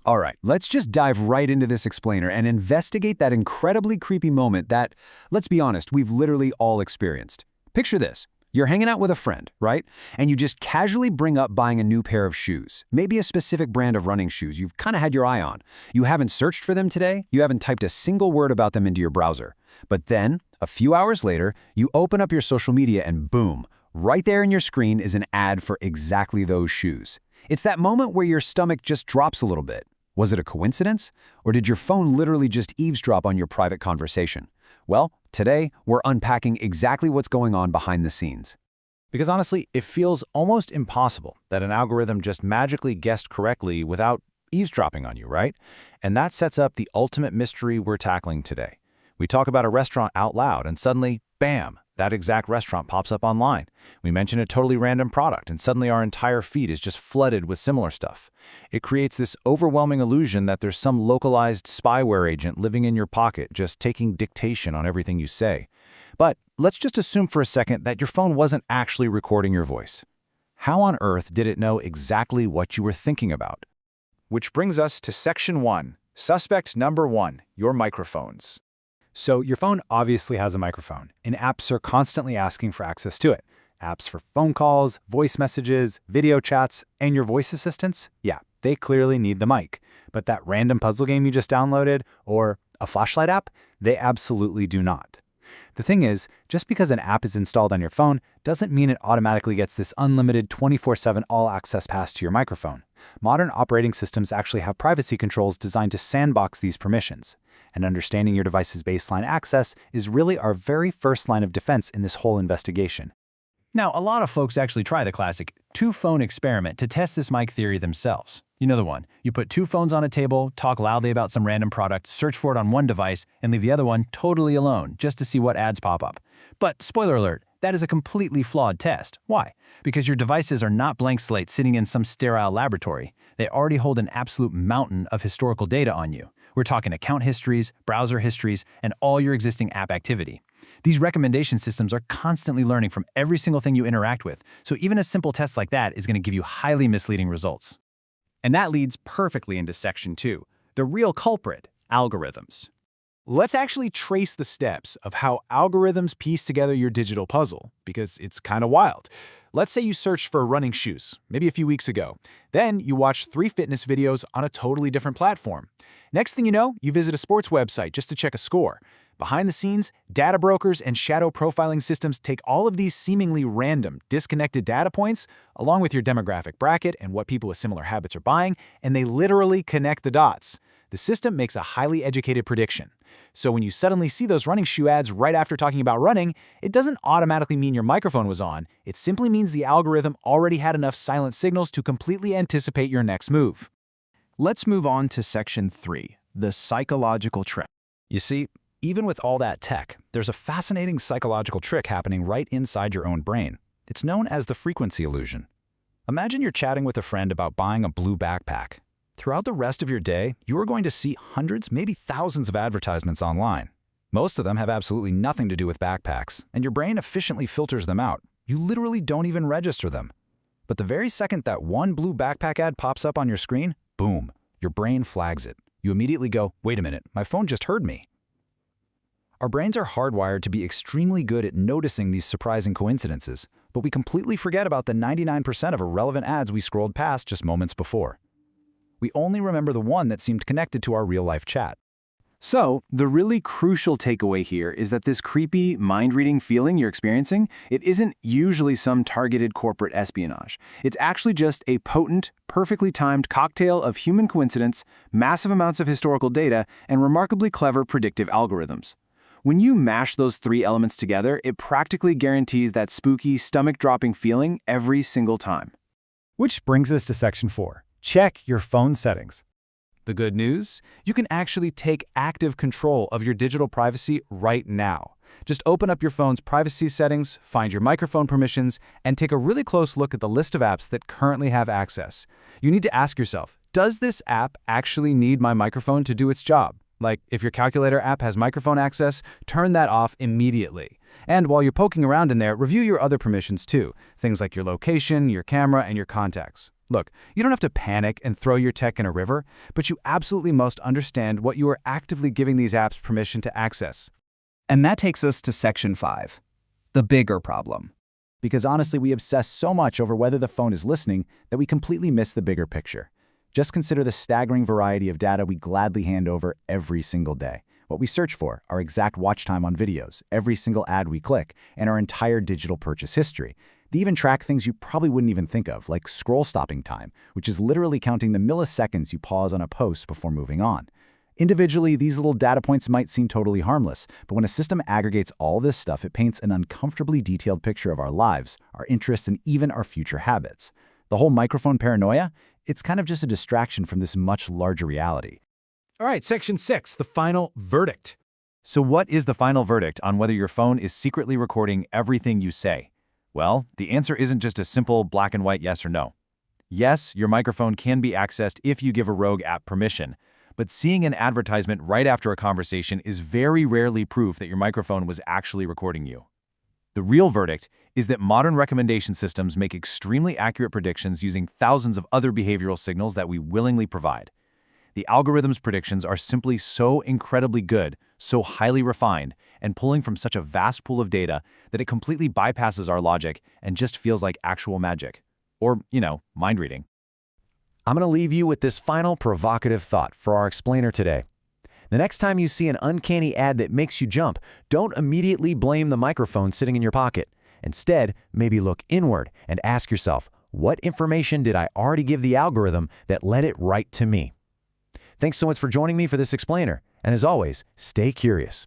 All right, let's just dive right into this explainer and investigate that incredibly creepy moment that, let's be honest, we've literally all experienced. Picture this. You're hanging out with a friend, right? And you just casually bring up buying a new pair of shoes, maybe a specific brand of running shoes you've kind of had your eye on. You haven't searched for them today, you haven't typed a single word about them into your browser. But then, a few hours later, you open up your social media and boom, right there in your screen is an ad for exactly those shoes. It's that moment where your stomach just drops a little bit. Was it a coincidence? Or did your phone literally just eavesdrop on your private conversation? Well, today, we're unpacking exactly what's going on behind the scenes. Because honestly, it feels almost impossible that an algorithm just magically guessed correctly without eavesdropping on you, right? And that sets up the ultimate mystery we're tackling today. We talk about a restaurant out loud and suddenly, bam, that exact restaurant pops up online. We mention a totally random product and suddenly our entire feed is just flooded with similar stuff. It creates this overwhelming illusion that there's some localized spyware agent living in your pocket just taking dictation on everything you say. But let's just assume for a second that your phone wasn't actually recording your voice. How on earth did it know exactly what you were thinking about? Which brings us to Section 1, Suspect Number 1, your microphones. So your phone obviously has a microphone, and apps are constantly asking for access to it. Apps for phone calls, voice messages, video chats, and your voice assistants, yeah, they clearly need the mic. But that random puzzle game you just downloaded, or a flashlight app, they absolutely do not. The thing is, just because an app is installed on your phone doesn't mean it automatically gets this unlimited 24/7 all-access pass to your microphone. Modern operating systems actually have privacy controls designed to sandbox these permissions. And understanding your device's baseline access is really our very first line of defense in this whole investigation. Now, a lot of folks actually try the classic two-phone experiment to test this mic theory themselves. You know the one. You put two phones on a table, talk loudly about some random product, search for it on one device, and leave the other one totally alone just to see what ads pop up. But spoiler alert, that is a completely flawed test. Why? Because your devices are not blank slates sitting in some sterile laboratory. They already hold an absolute mountain of historical data on you. We're talking account histories, browser histories, and all your existing app activity. These recommendation systems are constantly learning from every single thing you interact with, so even a simple test like that is going to give you highly misleading results. And that leads perfectly into Section 2, the real culprit, algorithms. Let's actually trace the steps of how algorithms piece together your digital puzzle, because it's kind of wild. Let's say you searched for running shoes, maybe a few weeks ago. Then you watch 3 fitness videos on a totally different platform. Next thing you know, you visit a sports website just to check a score. Behind the scenes, data brokers and shadow profiling systems take all of these seemingly random, disconnected data points, along with your demographic bracket and what people with similar habits are buying, and they literally connect the dots. The system makes a highly educated prediction. So when you suddenly see those running shoe ads right after talking about running, it doesn't automatically mean your microphone was on. It simply means the algorithm already had enough silent signals to completely anticipate your next move. Let's move on to Section 3, the psychological trick. You see, even with all that tech, there's a fascinating psychological trick happening right inside your own brain. It's known as the frequency illusion. Imagine you're chatting with a friend about buying a blue backpack. Throughout the rest of your day, you are going to see hundreds, maybe thousands of advertisements online. Most of them have absolutely nothing to do with backpacks, and your brain efficiently filters them out. You literally don't even register them. But the very second that one blue backpack ad pops up on your screen, boom, your brain flags it. You immediately go, wait a minute, my phone just heard me. Our brains are hardwired to be extremely good at noticing these surprising coincidences, but we completely forget about the 99% of irrelevant ads we scrolled past just moments before. We only remember the one that seemed connected to our real-life chat. So, the really crucial takeaway here is that this creepy, mind-reading feeling you're experiencing, it isn't usually some targeted corporate espionage. It's actually just a potent, perfectly timed cocktail of human coincidence, massive amounts of historical data, and remarkably clever predictive algorithms. When you mash those 3 elements together, it practically guarantees that spooky, stomach-dropping feeling every single time. Which brings us to Section 4. Check your phone settings. The good news? You can actually take active control of your digital privacy right now. Just open up your phone's privacy settings, find your microphone permissions, and take a really close look at the list of apps that currently have access. You need to ask yourself, does this app actually need my microphone to do its job? Like, if your calculator app has microphone access, turn that off immediately. And while you're poking around in there, review your other permissions too, things like your location, your camera, and your contacts. Look, you don't have to panic and throw your tech in a river, but you absolutely must understand what you are actively giving these apps permission to access. And that takes us to Section 5, the bigger problem. Because honestly, we obsess so much over whether the phone is listening that we completely miss the bigger picture. Just consider the staggering variety of data we gladly hand over every single day. What we search for, our exact watch time on videos, every single ad we click, and our entire digital purchase history. They even track things you probably wouldn't even think of, like scroll stopping time, which is literally counting the milliseconds you pause on a post before moving on. Individually, these little data points might seem totally harmless, but when a system aggregates all this stuff, it paints an uncomfortably detailed picture of our lives, our interests, and even our future habits. The whole microphone paranoia? It's kind of just a distraction from this much larger reality. All right, Section 6, the final verdict. So what is the final verdict on whether your phone is secretly recording everything you say? Well, the answer isn't just a simple black and white yes or no. Yes, your microphone can be accessed if you give a rogue app permission, but seeing an advertisement right after a conversation is very rarely proof that your microphone was actually recording you. The real verdict is that modern recommendation systems make extremely accurate predictions using thousands of other behavioral signals that we willingly provide. The algorithm's predictions are simply so incredibly good, so highly refined, and pulling from such a vast pool of data that it completely bypasses our logic and just feels like actual magic. Or, mind reading. I'm going to leave you with this final provocative thought for our explainer today. The next time you see an uncanny ad that makes you jump, don't immediately blame the microphone sitting in your pocket. Instead, maybe look inward and ask yourself, what information did I already give the algorithm that led it right to me? Thanks so much for joining me for this explainer, and as always, stay curious.